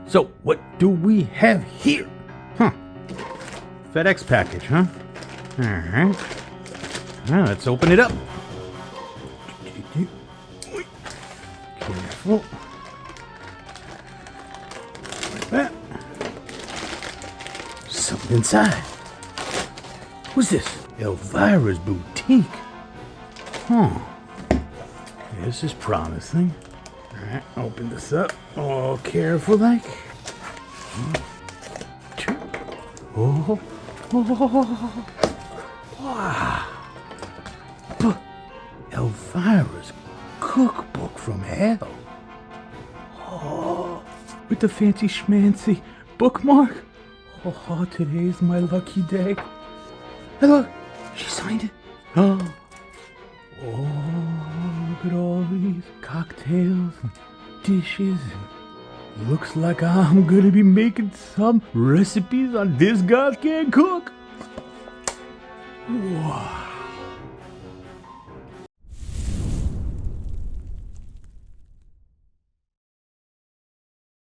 So, what do we have here? Huh. FedEx package, huh? Alright. Now, let's open it up. Careful. Like that. Something inside. What's this? Elvira's boutique. Huh. This is promising. Alright, open this up. Oh, careful like. Oh. Oh. Wow. Elvira's cookbook from hell. Oh. With the fancy schmancy bookmark. Oh, today's my lucky day. Hey, look. She signed it. Oh. Oh, look at all these cocktails and dishes. And looks like I'm gonna be making some recipes on this Goth Can Cook. Wow.